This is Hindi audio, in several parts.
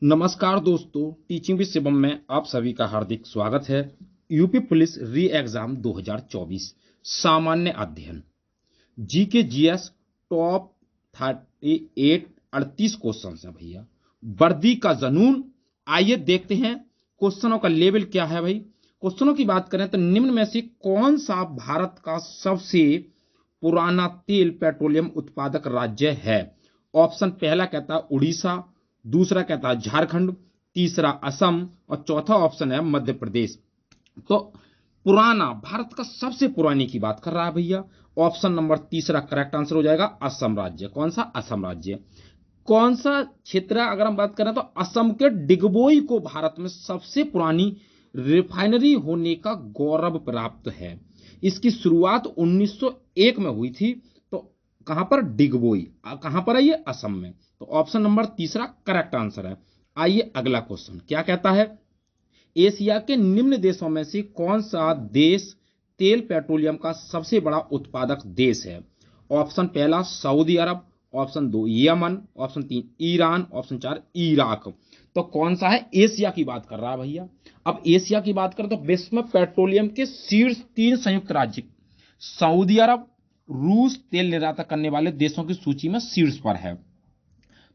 नमस्कार दोस्तों, टीचिंग विद शिवम में आप सभी का हार्दिक स्वागत है। यूपी पुलिस री एग्जाम 2024 सामान्य अध्ययन जीके जीएस टॉप 38 38 क्वेश्चन है भैया। वर्दी का जुनून। आइए देखते हैं क्वेश्चनों का लेवल क्या है भाई। क्वेश्चनों की बात करें तो निम्न में से कौन सा भारत का सबसे पुराना तेल पेट्रोलियम उत्पादक राज्य है। ऑप्शन पहला कहता है उड़ीसा, दूसरा कहता है झारखंड, तीसरा असम और चौथा ऑप्शन है मध्य प्रदेश। तो पुराना, भारत का सबसे पुराने की बात कर रहा है भैया। ऑप्शन नंबर तीसरा करेक्ट आंसर हो जाएगा असम राज्य। कौन सा? असम राज्य। कौन सा क्षेत्र है? अगर हम बात करें तो असम के डिगबोई को भारत में सबसे पुरानी रिफाइनरी होने का गौरव प्राप्त है। इसकी शुरुआत 1901 में हुई थी। तो कहां पर? डिगबोई। कहां पर है ये? असम में। तो ऑप्शन नंबर तीसरा करेक्ट आंसर है। आइए अगला क्वेश्चन क्या कहता है। एशिया के निम्न देशों में से कौन सा देश तेल पेट्रोलियम का सबसे बड़ा उत्पादक देश है। ऑप्शन पहला सऊदी अरब, ऑप्शन दो यमन, ऑप्शन तीन ईरान, ऑप्शन चार इराक। तो कौन सा है? एशिया की बात कर रहा है भैया। अब एशिया की बात करें तो विश्व में पेट्रोलियम के शीर्ष तीन संयुक्त राज्य सऊदी अरब, रूस तेल निर्यात करने वाले देशों की सूची में शीर्ष पर है।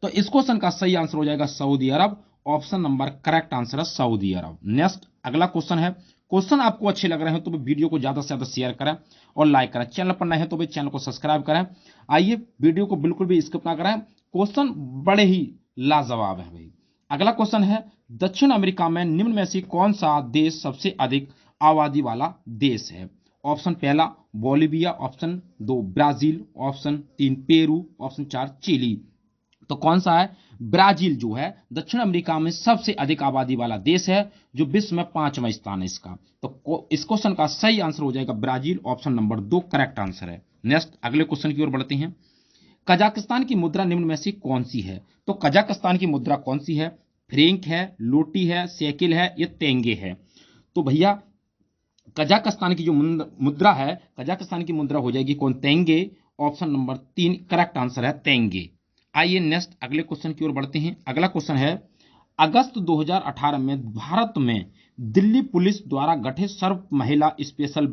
तो इस क्वेश्चन का सही आंसर हो जाएगा सऊदी अरब। ऑप्शन नंबर करेक्ट आंसर है सऊदी अरब। नेक्स्ट अगला क्वेश्चन है। क्वेश्चन आपको अच्छे लग रहे हैं तो वीडियो को ज्यादा से ज्यादा शेयर करें और लाइक करें। चैनल पर नए हैं तो भी चैनल को सब्सक्राइब करें। आइए वीडियो को बिल्कुल भी स्किप ना करें। क्वेश्चन बड़े ही लाजवाब है भाई। अगला क्वेश्चन है दक्षिण अमेरिका में निम्न में से कौन सा देश सबसे अधिक आबादी वाला देश है। ऑप्शन पहला बोलिविया, ऑप्शन दो ब्राजील, ऑप्शन तीन पेरू, ऑप्शन चार चिली। तो कौन सा है? ब्राजील जो है दक्षिण अमेरिका में सबसे अधिक आबादी वाला देश है, जो विश्व में 5वां स्थान है इसका। तो इस क्वेश्चन का सही आंसर हो जाएगा ब्राजील। ऑप्शन नंबर दो करेक्ट आंसर है। नेक्स्ट अगले क्वेश्चन की ओर बढ़ते हैं। कजाकिस्तान की मुद्रा निम्न में से कौन सी है। तो कजाकिस्तान की मुद्रा कौन सी है? फ्रेंक है, लोटी है, शेकिल है, ये तेंगे है। तो भैया कजाकिस्तान की जो मुद्रा है, कजाकिस्तान की मुद्रा हो जाएगी कौन? तेंगे। ऑप्शन नंबर तीन करेक्ट आंसर है तेंगे। आइए नेक्स्ट अगले क्वेश्चन की ओर बढ़ते हैं। अगला क्वेश्चन है अगस्त 2018 में भारत में दिल्ली पुलिस द्वारा गठित सर्व महिला स्पेशल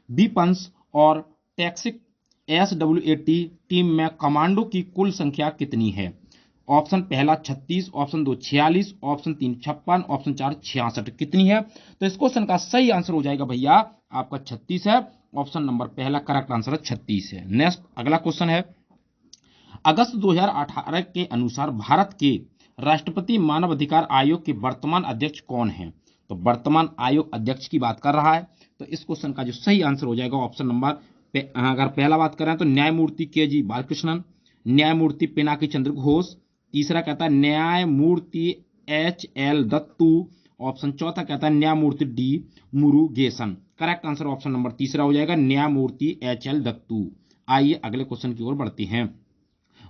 वीपन्स और टैक्टिक SWAT टीम में कमांडो की कुल संख्या कितनी है। ऑप्शन पहला 36, ऑप्शन दो 46, ऑप्शन तीन 56, ऑप्शन चार 66। कितनी है? तो इस क्वेश्चन का सही आंसर हो जाएगा भैया आपका 36 है। ऑप्शन नंबर पहला करेक्ट आंसर है 36 है। नेक्स्ट अगला क्वेश्चन है अगस्त 2018 के अनुसार भारत के राष्ट्रपति मानव अधिकार आयोग के वर्तमान अध्यक्ष कौन हैं। तो वर्तमान आयोग अध्यक्ष की बात कर रहा है। तो इस क्वेश्चन का जो सही आंसर हो जाएगा ऑप्शन नंबर अगर पहला बात करें तो न्यायमूर्ति KG बालकृष्णन, न्यायमूर्ति पिनाकी चंद्र घोष, तीसरा कहता है न्यायमूर्ति HL दत्तू, ऑप्शन चौथा कहता है न्यायमूर्ति D Murugesan. Correct answer option number तीसरा हो जाएगा न्यायमूर्ति HL दत्तू। आइए अगले क्वेश्चन की ओर बढ़ते हैं।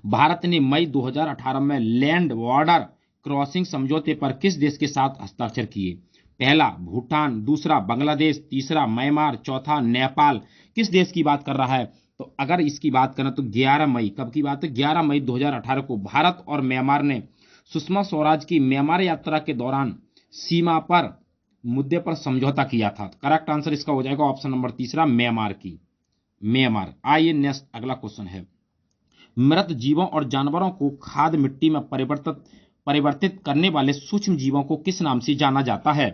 भारत ने मई 2018 में लैंड बॉर्डर क्रॉसिंग समझौते पर किस देश के साथ हस्ताक्षर किए। पहला भूटान, दूसरा बांग्लादेश, तीसरा म्यांमार, चौथा नेपाल। किस देश की बात कर रहा है? तो अगर इसकी बात करें तो 11 मई, कब की बात है? 11 मई 2018 को भारत और म्यांमार ने सुषमा स्वराज की म्यांमार यात्रा के दौरान सीमा पर मुद्दे पर समझौता किया था। करेक्ट आंसर इसका हो जाएगा ऑप्शन नंबर तीसरा म्यांमार की, म्यांमार। आइए नेक्स्ट अगला क्वेश्चन है मृत जीवों और जानवरों को खाद मिट्टी में परिवर्तित करने वाले सूक्ष्म जीवों को किस नाम से जाना जाता है।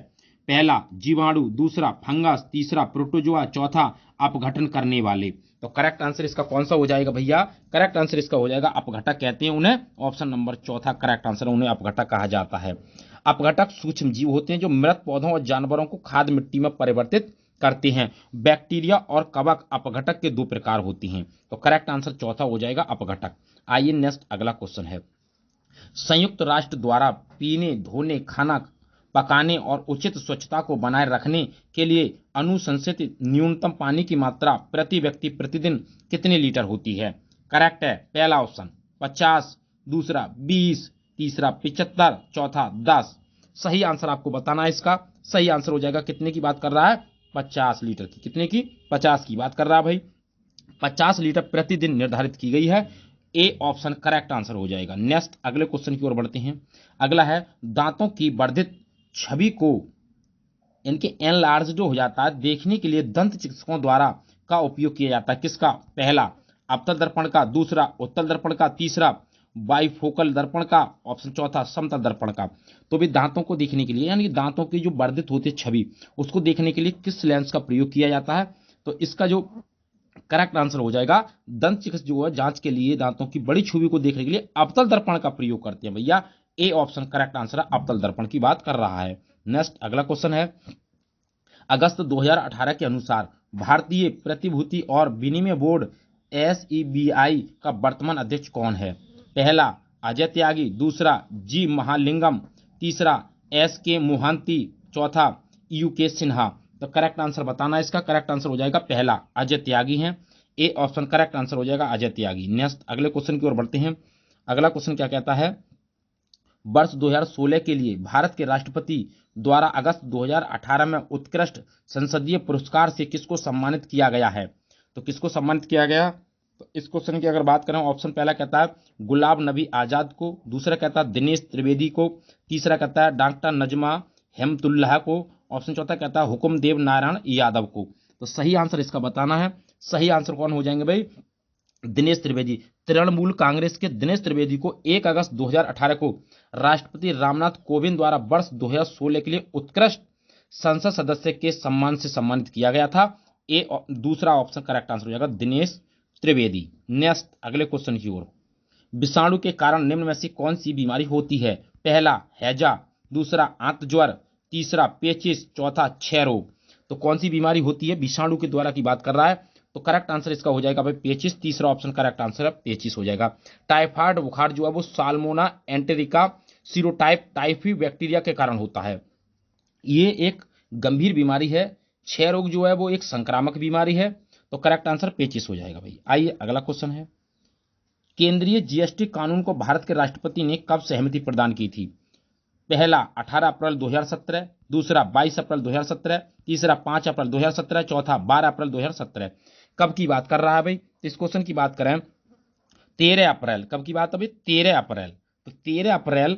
पहला जीवाणु, दूसरा फंगस, तीसरा प्रोटोजोआ, चौथा अपघटन करने वाले। तो करेक्ट आंसर इसका कौन सा हो जाएगा भैया? करेक्ट आंसर इसका हो जाएगा अपघटक कहते हैं उन्हें। ऑप्शन नंबर चौथा करेक्ट आंसर, उन्हें अपघटक कहा जाता है। अपघटक सूक्ष्म जीव होते हैं जो मृत पौधों और जानवरों को खाद मिट्टी में परिवर्तित करते हैं। बैक्टीरिया और कवक अपघटक के दो प्रकार होती हैं। तो करेक्ट आंसर चौथा हो जाएगा अपघटक। आइए नेक्स्ट अगला क्वेश्चन है संयुक्त राष्ट्र द्वारा पीने, धोने, खाना पकाने और उचित स्वच्छता को बनाए रखने के लिए अनुशंसित न्यूनतम पानी की मात्रा प्रति व्यक्ति प्रतिदिन कितने लीटर होती है। करेक्ट है पहला ऑप्शन 50, दूसरा 20, तीसरा 75, चौथा 10। सही आंसर आपको बताना है। इसका सही आंसर हो जाएगा कितने की बात कर रहा है? 50 लीटर की। कितने की? 50 की बात कर रहा है भाई। 50 लीटर प्रतिदिन निर्धारित की गई है ए ऑप्शन करेक्ट आंसर हो जाएगा। नेक्स्ट अगले क्वेश्चन की ओर बढ़ते हैं। अगला है दांतों की वर्धित छवि को इनके एनलार्ज जो हो जाता है देखने के लिए दंत चिकित्सकों द्वारा का उपयोग किया जाता है। किसका? पहला अवतल दर्पण का, दूसरा उत्तल दर्पण का, तीसरा बाइफोकल दर्पण का, ऑप्शन चौथा समतल दर्पण का। तो भी दांतों को देखने के लिए यानी कि दांतों की जो वर्धित होती है छवि उसको देखने के लिए किस लेंस का प्रयोग किया जाता है? तो इसका जो करेक्ट आंसर हो जाएगा दंत चिकित्सक जो है जांच के लिए दांतों की बड़ी छवि को देखने के लिए अवतल दर्पण का प्रयोग करते हैं भैया। ए ऑप्शन करेक्ट आंसर है, अवतल दर्पण की बात कर रहा है। नेक्स्ट अगला क्वेश्चन है। अगस्त 2018 के अनुसार भारतीय प्रतिभूति और विनिमय बोर्ड एसईबीआई का वर्तमान अध्यक्ष कौन है? पहला अजय त्यागी, दूसरा जी महालिंगम, तीसरा एस के मोहंती, चौथा यू के सिन्हा। तो करेक्ट आंसर बताना, इसका करेक्ट आंसर हो जाएगा पहला अजय त्यागी है। ए ऑप्शन करेक्ट आंसर हो जाएगा अजय त्यागी। नेक्स्ट अगले क्वेश्चन की ओर बढ़ते हैं। अगला क्वेश्चन क्या कहता है? वर्ष 2016 के लिए भारत के राष्ट्रपति द्वारा अगस्त 2018 में उत्कृष्ट संसदीय पुरस्कार से किसको सम्मानित किया गया है? तो किसको सम्मानित किया गया? तो इस क्वेश्चन की अगर बात करें, ऑप्शन पहला कहता है गुलाब नबी आजाद को, दूसरा कहता है दिनेश त्रिवेदी को, तीसरा कहता है डॉक्टर नजमा हेमतुल्लाह को, ऑप्शन चौथा कहता है हुकुमदेव नारायण यादव को। तो सही आंसर इसका बताना है। सही आंसर कौन हो जाएंगे भाई? दिनेश त्रिवेदी। तृणमूल कांग्रेस के दिनेश त्रिवेदी को 1 अगस्त 2018 को राष्ट्रपति रामनाथ कोविंद द्वारा वर्ष 2016 के लिए उत्कृष्ट संसद सदस्य के सम्मान से सम्मानित किया गया था। दूसरा ऑप्शन करेक्ट आंसर हो जाएगा दिनेश त्रिवेदी। नेक्स्ट अगले क्वेश्चन की ओर। विषाणु के कारण निम्न में से कौन सी बीमारी होती है? पहला हैजा, दूसरा आंत ज्वर, तीसरा पेचिस, चौथा क्षय रोग। तो कौन सी बीमारी होती है विषाणु के द्वारा की बात कर रहा है? तो करेक्ट आंसर इसका हो जाएगा भाई पेचिस। तीसरा ऑप्शन करेक्ट आंसर है पेचिस हो जाएगा। टाइफाइड बुखार जो है वो साल्मोना एंटेरिका सीरोटाइप टाइफी बैक्टीरिया के कारण होता है। ये एक गंभीर बीमारी है। क्षय रोग जो है वो एक संक्रामक बीमारी है। तो करेक्ट आंसर पेचिस हो जाएगा भाई। आइए अगला क्वेश्चन है। केंद्रीय जीएसटी कानून को भारत के राष्ट्रपति ने कब सहमति प्रदान की थी? पहला 18 अप्रैल 2017, दूसरा 22 अप्रैल 2017, तीसरा 5 अप्रैल 2017, चौथा 12 अप्रैल 2017। कब की बात कर रहा है भाई? इस क्वेश्चन की बात करें 13 अप्रैल। कब की बात है भाई? 13 अप्रैल। तो 13 अप्रैल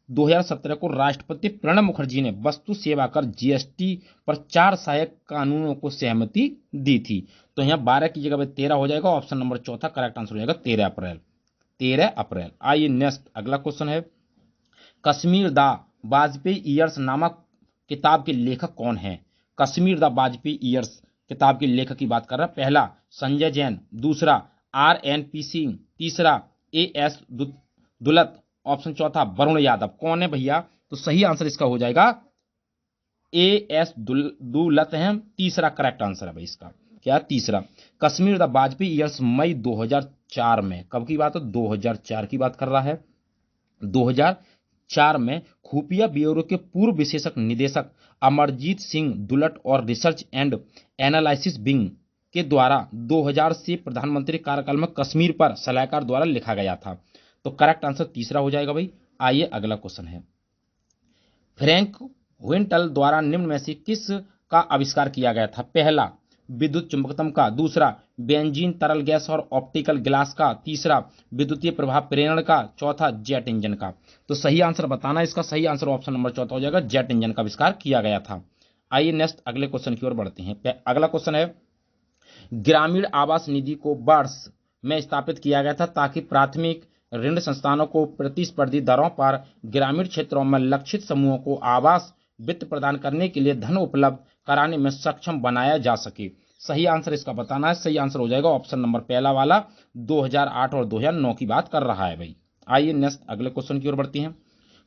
2017 को राष्ट्रपति प्रणब मुखर्जी ने वस्तु सेवा कर जीएसटी पर 4 सहायक कानूनों को सहमति दी थी। तो यहाँ 12 की जगह 13 हो जाएगा। ऑप्शन नंबर चौथा करेक्ट आंसर हो जाएगा 13 अप्रैल। 13 अप्रैल। आइए नेक्स्ट अगला क्वेश्चन है। कश्मीर द वाजपेयी ईयर्स नामक किताब के लेखक कौन है? कश्मीर द वाजपेयी ईयर्स किताब के लेखक की बात कर रहा है। पहला संजय जैन, दूसरा RNP सिंह, तीसरा AS दुलत, ऑप्शन चौथा वरुण यादव। कौन है भैया? तो सही आंसर इसका हो जाएगा AS दुलत है। तीसरा करेक्ट आंसर है भाई इसका। क्या? तीसरा। कश्मीर द वाजपेयी ईयर्स मई 2004 में, कब की बात है? 2004 की बात कर रहा है। 2004 में खुफिया ब्यूरो के पूर्व विशेषज्ञ निदेशक अमरजीत सिंह दुलट और रिसर्च एंड एनालिसिस विंग के द्वारा 2000 से प्रधानमंत्री कार्यकाल में कश्मीर पर सलाहकार द्वारा लिखा गया था। तो करेक्ट आंसर तीसरा हो जाएगा भाई। आइए अगला क्वेश्चन है। फ्रैंक विंटल द्वारा निम्न में से किस का आविष्कार किया गया था? पहला विद्युत चुंबकत्व का, दूसरा बेंजीन तरल गैस और ऑप्टिकल ग्लास का, तीसरा विद्युतीय प्रभाव प्रेरण का, चौथा जेट इंजन का। तो सही आंसर बताना, इसका सही आंसर ऑप्शन नंबर चौथा हो जाएगा, जेट इंजन का आविष्कार किया गया था। आइए नेक्स्ट अगले क्वेश्चन की ओर बढ़ते हैं। अगला क्वेश्चन है। ग्रामीण आवास निधि को वर्ष में स्थापित किया गया था ताकि प्राथमिक ऋण संस्थानों को प्रतिस्पर्धी दरों पर ग्रामीण क्षेत्रों में लक्षित समूहों को आवास वित्त प्रदान करने के लिए धन उपलब्ध कराने में सक्षम बनाया जा सके। सही आंसर इसका बताना है। सही आंसर हो जाएगा ऑप्शन नंबर पहला वाला, 2008 और 2009 की बात कर रहा है भाई। आइए नेक्स्ट अगले क्वेश्चन की ओर बढ़ते हैं।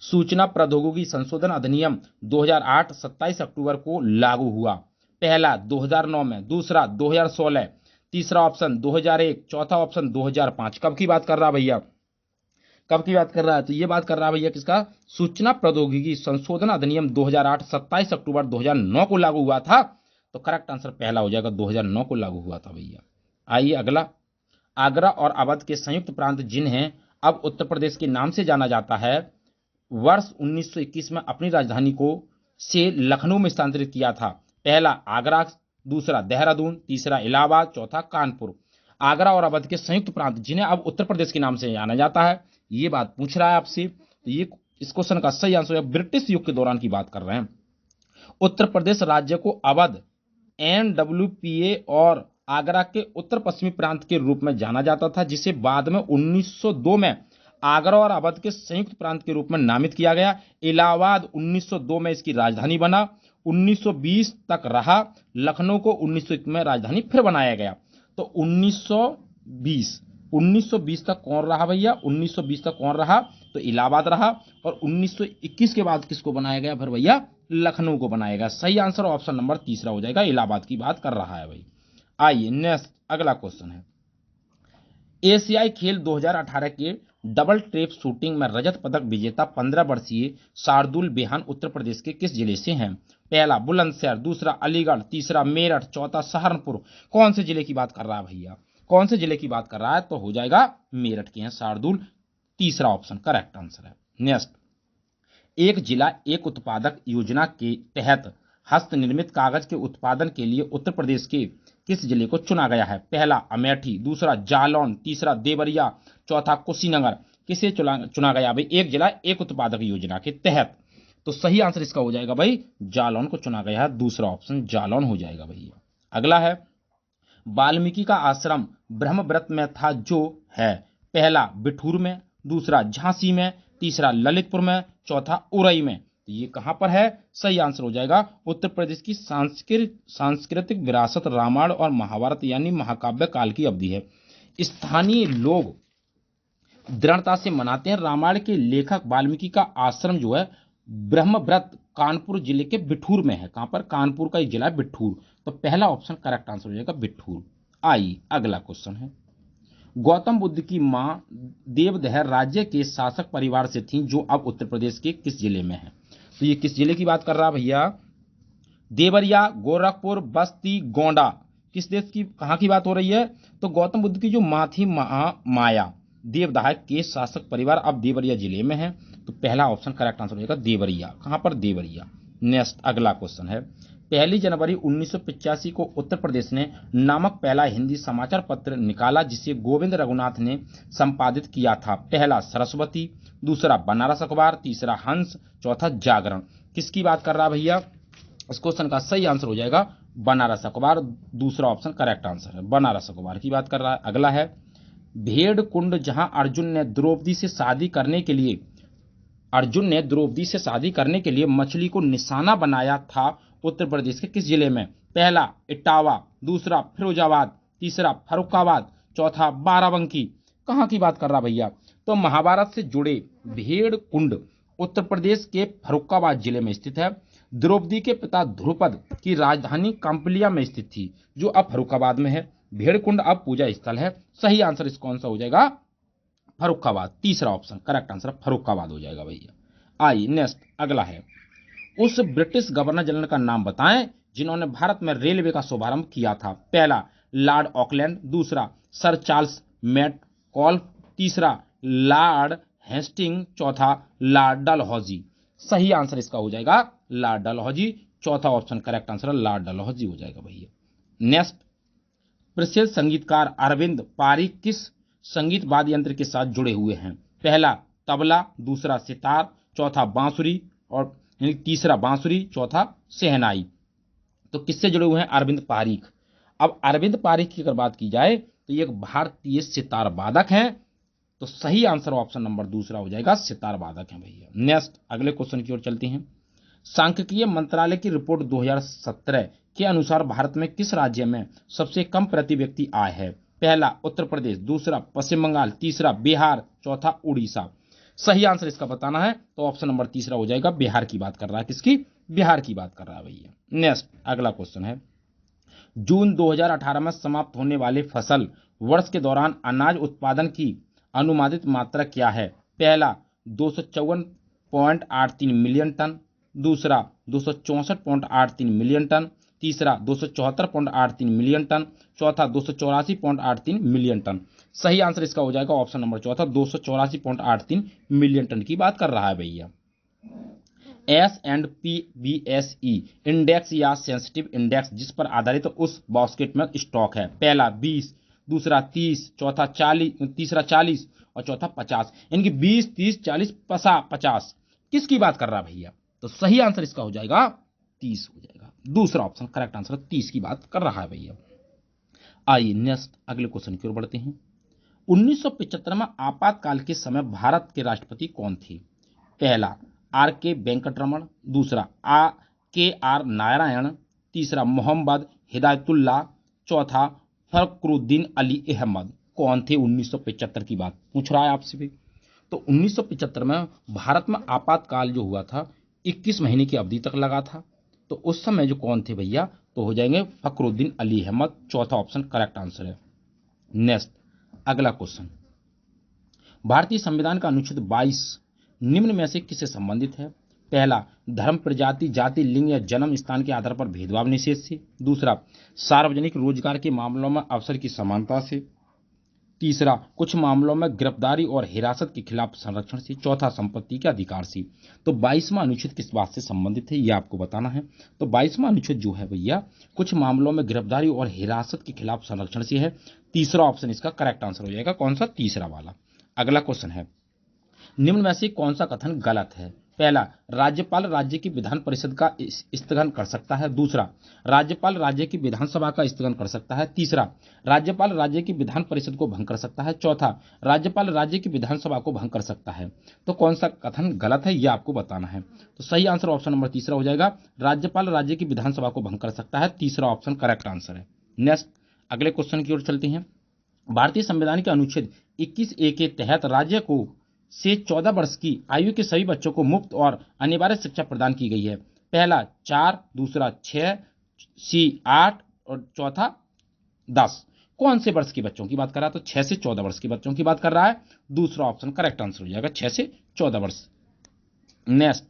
सूचना प्रौद्योगिकी संशोधन अधिनियम 2008 27 अक्टूबर को लागू हुआ। पहला 2009 में, दूसरा 2016, तीसरा ऑप्शन 2001, चौथा ऑप्शन 2005। कब की बात कर रहा है भैया? कब की बात कर रहा है? तो ये बात कर रहा है भैया किसका? सूचना प्रौद्योगिकी संशोधन अधिनियम 2008 27 अक्टूबर 2009 को लागू हुआ था। तो करेक्ट आंसर पहला हो जाएगा, 2009 को लागू हुआ था भैया। आइए अगला। आगरा और अवध के संयुक्त प्रांत जिन्हें अब उत्तर प्रदेश के नाम से जाना जाता है, वर्ष 1921 में अपनी राजधानी को से लखनऊ में स्थानांतरित किया था। पहला आगरा, दूसरा देहरादून, तीसरा इलाहाबाद, चौथा कानपुर। आगरा और अवध के संयुक्त प्रांत जिन्हें अब उत्तर प्रदेश के नाम से जाना जाता है, ये बात पूछ रहा है आपसे। तो ये इस क्वेश्चन का सही आंसर है, ब्रिटिश युग के दौरान की बात कर रहे हैं। उत्तर प्रदेश राज्य को अवध, NWPA और आगरा के उत्तर पश्चिमी प्रांत के रूप में जाना जाता था, जिसे बाद में 1902 में आगरा और अवध के संयुक्त प्रांत के रूप में नामित किया गया। इलाहाबाद 1902 में इसकी राजधानी बना, 1920 तक रहा। लखनऊ को 1901 में राजधानी फिर बनाया गया। तो 1920 तक कौन रहा भैया? 1920 तक कौन रहा? तो इलाहाबाद रहा। और 1921 के बाद किसको बनाया गया फिर भैया? लखनऊ को बनाया गया। सही आंसर ऑप्शन नंबर तीसरा हो जाएगा, इलाहाबाद की बात कर रहा है भाई। आइए नेक्स्ट अगला क्वेश्चन है, एशियाई खेल 2018 के डबल ट्रैप शूटिंग में रजत पदक विजेता 15 वर्षीय शार्दुल बेहान उत्तर प्रदेश के किस जिले से हैं? पहला बुलंदशहर, दूसरा अलीगढ़, तीसरा मेरठ, चौथा सहारनपुर। कौन से जिले की बात कर रहा है भैया? कौन से जिले की बात कर रहा है? तो हो जाएगा मेरठ के हैं शार्दुल, तीसरा ऑप्शन करेक्ट आंसर है। नेक्स्ट, एक जिला एक उत्पादक योजना के तहत हस्त निर्मित कागज के उत्पादन के लिए उत्तर प्रदेश के किस जिले को चुना गया है? पहला अमेठी, दूसरा जालौन, तीसरा देवरिया, चौथा कुशीनगर। किसे चुना गया भाई? एक जिला एक उत्पादक योजना के तहत। तो सही आंसर इसका हो जाएगा भाई जालौन को चुना गया है, दूसरा ऑप्शन जालौन हो जाएगा भैया। अगला है, वाल्मीकि का आश्रम ब्रह्मव्रत में था जो है? पहला बिठूर में, दूसरा झांसी में, तीसरा ललितपुर में, चौथा उरई में। तो ये कहां पर है? सही आंसर हो जाएगा उत्तर प्रदेश की सांस्कृतिक विरासत रामायण और महाभारत यानी महाकाव्य काल की अवधि है। स्थानीय लोग दृढ़ता से मनाते हैं। रामायण के लेखक वाल्मीकि का आश्रम जो है ब्रह्मव्रत कानपुर जिले के बिठूर में है। कहां पर? कानपुर का एक जिला है बिठूर। तो पहला ऑप्शन करेक्ट आंसर हो जाएगा बिठूर। आइए अगला क्वेश्चन है, गौतम बुद्ध की मां देवदह राज्य के शासक परिवार से थी जो अब उत्तर प्रदेश के किस जिले में है? तो ये किस जिले की बात कर रहा है भैया? देवरिया, गोरखपुर, बस्ती, गोंडा। किस देश की, कहां की बात हो रही है? तो गौतम बुद्ध की जो मां थी माया देवदाह के शासक परिवार अब देवरिया जिले में है। तो पहला ऑप्शन करेक्ट आंसर हो जाएगा देवरिया। कहां पर? देवरिया। नेक्स्ट अगला क्वेश्चन है, 1 जनवरी 1985 को उत्तर प्रदेश ने नामक पहला हिंदी समाचार पत्र निकाला जिसे गोविंद रघुनाथ ने संपादित किया था। पहला सरस्वती, दूसरा बनारस अखबार, तीसरा हंस, चौथा जागरण। किसकी बात कर रहा है भैया? इस क्वेश्चन का सही आंसर हो जाएगा बनारस अखबार, दूसरा ऑप्शन करेक्ट आंसर है, बनारस अखबार की बात कर रहा है। अगला है, भेड़ कुंड जहां अर्जुन ने द्रौपदी से शादी करने के लिए मछली को निशाना बनाया था उत्तर प्रदेश के किस जिले में? पहला इटावा, दूसरा फिरोजाबाद, तीसरा फर्रुखाबाद, चौथा बाराबंकी। कहां की बात कर रहा भैया? तो महाभारत से जुड़े भेड़ कुंड उत्तर प्रदेश के फर्रुखाबाद जिले में स्थित है। द्रौपदी के पिता ध्रुपद की राजधानी कंपलिया में स्थित थी जो अब फर्रुखाबाद में है। भेड़कुंड अब पूजा स्थल है। सही आंसर इस कौन सा हो जाएगा? फर्रुखाबाद, तीसरा ऑप्शन करेक्ट आंसर फर्रुखाबाद हो जाएगा भैया। आइए नेक्स्ट अगला है, उस ब्रिटिश गवर्नर जनरल का नाम बताएं जिन्होंने भारत में रेलवे का शुभारंभ किया था। पहला लॉर्ड ऑकलैंड, दूसरा सर चार्ल्स मेटकॉल्फ, तीसरा लॉर्ड हेस्टिंग, चौथा लॉर्ड डलहौजी। सही आंसर इसका हो जाएगा लॉर्ड डलहौजी, चौथा option correct answer Lord Dalhousie हो जाएगा भैया। नेक्स्ट, प्रसिद्ध संगीतकार अरविंद पारिक किस संगीत वाद्य यंत्र के साथ जुड़े हुए हैं? पहला तबला, दूसरा सितार, चौथा बांसुरी और तीसरा बांसुरी, चौथा शहनाई। तो किससे जुड़े हुए हैं? अरविंद पारिक। अब अरविंद पारिक की अगर बात की जाए तो ये एक भारतीय सितार वादक हैं। तो सही आंसर ऑप्शन नंबर दूसरा हो जाएगा, सितार वादक हैं भैया। नेक्स्ट अगले क्वेश्चन की ओर चलते हैं, सांख्यिकीय मंत्रालय की रिपोर्ट 2017 के अनुसार भारत में किस राज्य में सबसे कम प्रति व्यक्ति आय है? पहला उत्तर प्रदेश, दूसरा पश्चिम बंगाल, तीसरा बिहार, चौथा उड़ीसा। सही आंसर इसका बताना है तो ऑप्शन नंबर तीसरा हो जाएगा, बिहार की बात कर रहा है। किसकी? बिहार की बात कर रहा है भैया। नेक्स्ट अगला क्वेश्चन है, जून 2018 में समाप्त होने वाले फसल वर्ष के दौरान अनाज उत्पादन की अनुमानित मात्रा क्या है? पहला 254.83 मिलियन टन, दूसरा 264.83 मिलियन टन, तीसरा 274.83 मिलियन टन, चौथा 284.83 मिलियन टन। सही आंसर इसका हो जाएगा ऑप्शन नंबर चौथा, 284.83 मिलियन टन की बात कर रहा है भैया। S&P BSE इंडेक्स या सेंसिटिव इंडेक्स जिस पर आधारित उस बास्केट में स्टॉक है? पहला 20, दूसरा 30, चौथा 40, तीसरा 40 और चौथा 50, यानी कि 20, 30, 40, 50। किसकी बात कर रहा है भैया? तो सही आंसर इसका हो जाएगा 30 हो जाएगा। दूसरा ऑप्शन करेक्ट आंसर 30 की बात कर रहा है भैया। आइए नेक्स्ट अगले क्वेश्चन की ओर बढ़ते हैं। 1975 में आपातकाल के समय भारत के राष्ट्रपति कौन थे? पहला आर के वेंकटरमण, दूसरा के आर नारायण, तीसरा मोहम्मद हिदायतुल्लाह, चौथा फखरुद्दीन अली अहमद। कौन थे? 1975 की बात पूछ रहा है आपसे भी। तो 1975 में भारत में आपातकाल जो हुआ था 21 महीने की अवधि तक लगा था। तो उस समय जो कौन थे भैया? तो हो जाएंगे फखरुद्दीन अली अहमद। चौथा ऑप्शन करेक्ट आंसर है। नेक्स्ट अगला क्वेश्चन, भारतीय संविधान का अनुच्छेद 22 निम्न में से किससे संबंधित है? पहला धर्म, प्रजाति, जाति, लिंग या जन्म स्थान के आधार पर भेदभाव निषेध से, दूसरा सार्वजनिक रोजगार के मामलों में अवसर की समानता से, तीसरा कुछ मामलों में गिरफ्तारी और हिरासत के खिलाफ संरक्षण से, चौथा संपत्ति के अधिकार से। तो 22वां अनुच्छेद किस बात से संबंधित है ये आपको बताना है। तो 22वां अनुच्छेद जो है भैया कुछ मामलों में गिरफ्तारी और हिरासत के खिलाफ संरक्षण से है। तीसरा ऑप्शन इसका करेक्ट आंसर हो जाएगा। कौन सा? तीसरा वाला। अगला क्वेश्चन है, निम्न में से कौन सा कथन गलत है? पहला राज्यपाल राज्य की विधान परिषद का स्थगन कर सकता है, दूसरा राज्यपाल राज्य की विधानसभा का स्थगन कर सकता है, तीसरा राज्यपाल राज्य की विधान परिषद को भंग कर सकता है, चौथा राज्यपाल राज्य की विधानसभा को भंग कर सकता है। तो कौन सा कथन गलत है यह आपको बताना है। तो सही आंसर ऑप्शन नंबर तीसरा हो जाएगा, राज्यपाल राज्य की विधानसभा को भंग कर सकता है। तीसरा ऑप्शन करेक्ट आंसर है। नेक्स्ट अगले क्वेश्चन की ओर चलते हैं। भारतीय संविधान के अनुच्छेद 21A के तहत राज्य को से 14 वर्ष की आयु के सभी बच्चों को मुफ्त और अनिवार्य शिक्षा प्रदान की गई है। पहला 4, दूसरा 6, सी 8 और चौथा 10। कौन से वर्ष के बच्चों की बात कर रहा है? तो 6 से 14 वर्ष के बच्चों की बात कर रहा है। दूसरा ऑप्शन करेक्ट आंसर हो जाएगा 6 से 14 वर्ष। नेक्स्ट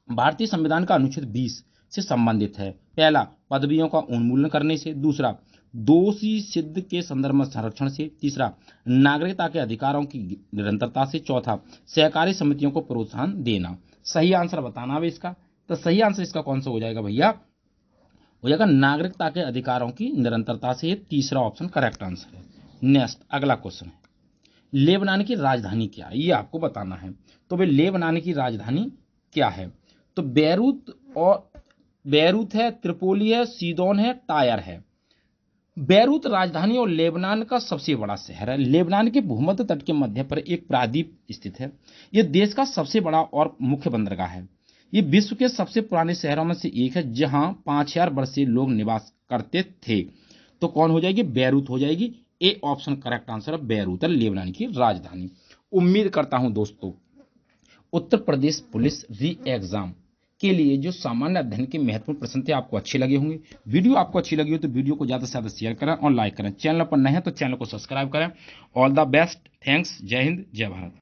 भारतीय संविधान का अनुच्छेद 20 से संबंधित है। पहला पदवियों का उन्मूलन करने से, दूसरा दोषी सिद्ध के संदर्भ में संरक्षण से, तीसरा नागरिकता के अधिकारों की निरंतरता से, चौथा सहकारी समितियों को प्रोत्साहन देना। सही आंसर बताना है इसका। तो सही आंसर इसका कौन सा हो जाएगा भैया? हो जाएगा नागरिकता के अधिकारों की निरंतरता से। तीसरा ऑप्शन करेक्ट आंसर है। नेक्स्ट अगला क्वेश्चन है, लेबनान की राजधानी क्या है ये आपको बताना है। तो भाई लेबनान की राजधानी क्या है? तो बेरूत है, त्रिपोली है, सीदोन है, टायर है। बेरूत राजधानी और लेबनान का सबसे बड़ा शहर है। लेबनान के भूमध्य तट के मध्य पर एक प्रायद्वीप स्थित है। यह देश का सबसे बड़ा और मुख्य बंदरगाह है। ये विश्व के सबसे पुराने शहरों में से एक है जहां 5000 वर्ष से लोग निवास करते थे। तो कौन हो जाएगी? बेरूत हो जाएगी। ए ऑप्शन करेक्ट आंसर है, बेरूत है लेबनान की राजधानी। उम्मीद करता हूं दोस्तों उत्तर प्रदेश पुलिस री एग्जाम के लिए जो सामान्य अध्ययन के महत्वपूर्ण प्रश्न थे आपको अच्छे लगे होंगे। वीडियो आपको अच्छी लगी हो तो वीडियो को ज्यादा से ज्यादा शेयर करें और लाइक करें। चैनल पर नए हैं तो चैनल को सब्सक्राइब करें। ऑल द बेस्ट, थैंक्स, जय हिंद, जय भारत।